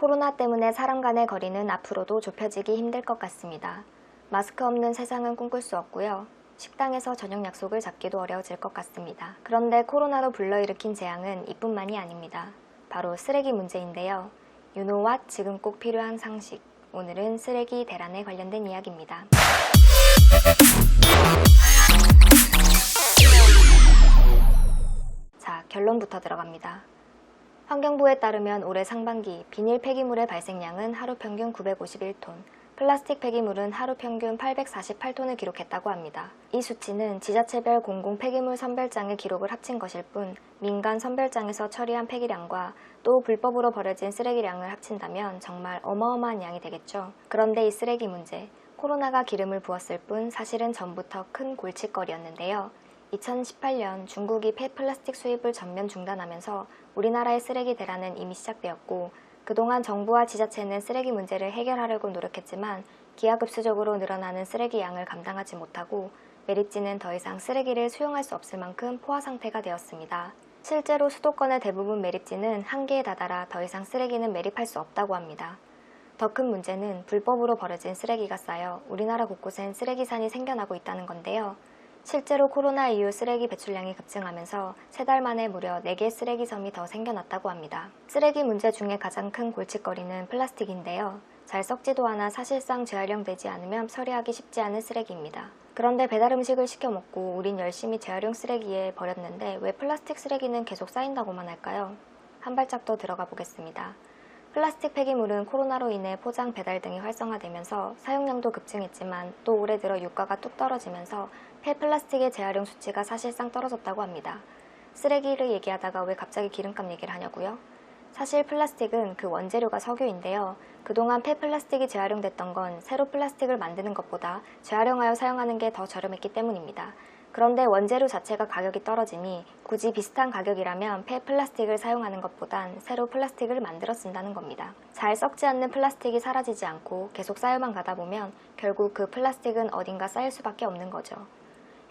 코로나 때문에 사람 간의 거리는 앞으로도 좁혀지기 힘들 것 같습니다. 마스크 없는 세상은 꿈꿀 수 없고요. 식당에서 저녁 약속을 잡기도 어려워질 것 같습니다. 그런데 코로나로 불러일으킨 재앙은 이뿐만이 아닙니다. 바로 쓰레기 문제인데요. You know what? 지금 꼭 필요한 상식. 오늘은 쓰레기 대란에 관련된 이야기입니다. 자, 결론부터 들어갑니다. 환경부에 따르면 올해 상반기 비닐 폐기물의 발생량은 하루 평균 951톤, 플라스틱 폐기물은 하루 평균 848톤을 기록했다고 합니다. 이 수치는 지자체별 공공 폐기물 선별장의 기록을 합친 것일 뿐 민간 선별장에서 처리한 폐기량과 또 불법으로 버려진 쓰레기량을 합친다면 정말 어마어마한 양이 되겠죠. 그런데 이 쓰레기 문제, 코로나가 기름을 부었을 뿐 사실은 전부터 큰 골칫거리였는데요. 2018년 중국이 폐플라스틱 수입을 전면 중단하면서 우리나라의 쓰레기 대란은 이미 시작되었고 그동안 정부와 지자체는 쓰레기 문제를 해결하려고 노력했지만 기하급수적으로 늘어나는 쓰레기 양을 감당하지 못하고 매립지는 더 이상 쓰레기를 수용할 수 없을 만큼 포화 상태가 되었습니다. 실제로 수도권의 대부분 매립지는 한계에 다다라 더 이상 쓰레기는 매립할 수 없다고 합니다. 더 큰 문제는 불법으로 버려진 쓰레기가 쌓여 우리나라 곳곳엔 쓰레기산이 생겨나고 있다는 건데요. 실제로 코로나 이후 쓰레기 배출량이 급증하면서 3달 만에 무려 4개의 쓰레기섬이 더 생겨났다고 합니다. 쓰레기 문제 중에 가장 큰 골칫거리는 플라스틱인데요. 잘 썩지도 않아 사실상 재활용되지 않으면 처리하기 쉽지 않은 쓰레기입니다. 그런데 배달 음식을 시켜 먹고 우린 열심히 재활용 쓰레기에 버렸는데 왜 플라스틱 쓰레기는 계속 쌓인다고만 할까요? 한 발짝 더 들어가 보겠습니다. 플라스틱 폐기물은 코로나로 인해 포장 배달 등이 활성화되면서 사용량도 급증했지만 또 올해 들어 유가가 뚝 떨어지면서 폐플라스틱의 재활용 수치가 사실상 떨어졌다고 합니다. 쓰레기를 얘기하다가 왜 갑자기 기름값 얘기를 하냐고요? 사실 플라스틱은 그 원재료가 석유인데요. 그동안 폐플라스틱이 재활용됐던 건 새로 플라스틱을 만드는 것보다 재활용하여 사용하는 게 더 저렴했기 때문입니다. 그런데 원재료 자체가 가격이 떨어지니 굳이 비슷한 가격이라면 폐플라스틱을 사용하는 것보단 새로 플라스틱을 만들어 쓴다는 겁니다. 잘 썩지 않는 플라스틱이 사라지지 않고 계속 쌓여만 가다 보면 결국 그 플라스틱은 어딘가 쌓일 수밖에 없는 거죠.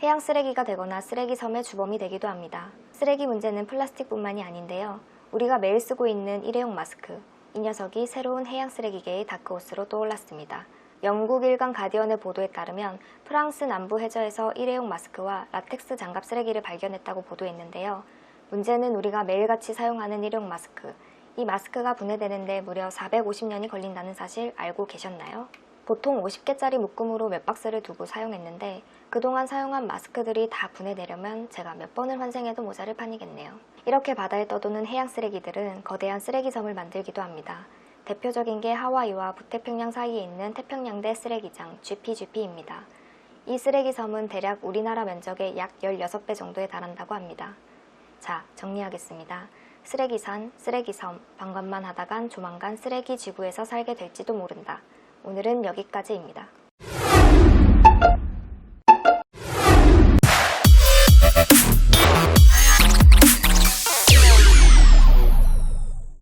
해양 쓰레기가 되거나 쓰레기섬의 주범이 되기도 합니다. 쓰레기 문제는 플라스틱뿐만이 아닌데요. 우리가 매일 쓰고 있는 일회용 마스크, 이 녀석이 새로운 해양 쓰레기계의 다크호스로 떠올랐습니다. 영국 일간 가디언의 보도에 따르면 프랑스 남부 해저에서 일회용 마스크와 라텍스 장갑 쓰레기를 발견했다고 보도했는데요. 문제는 우리가 매일같이 사용하는 일회용 마스크, 이 마스크가 분해되는데 무려 450년이 걸린다는 사실 알고 계셨나요? 보통 50개짜리 묶음으로 몇 박스를 두고 사용했는데 그동안 사용한 마스크들이 다 분해되려면 제가 몇 번을 환생해도 모자를 판이겠네요. 이렇게 바다에 떠도는 해양 쓰레기들은 거대한 쓰레기섬을 만들기도 합니다. 대표적인 게 하와이와 북태평양 사이에 있는 태평양대 쓰레기장 GPGP입니다. 이 쓰레기섬은 대략 우리나라 면적의 약 16배 정도에 달한다고 합니다. 자, 정리하겠습니다. 쓰레기산, 쓰레기섬, 방관만 하다간 조만간 쓰레기 지구에서 살게 될지도 모른다. 오늘은 여기까지입니다.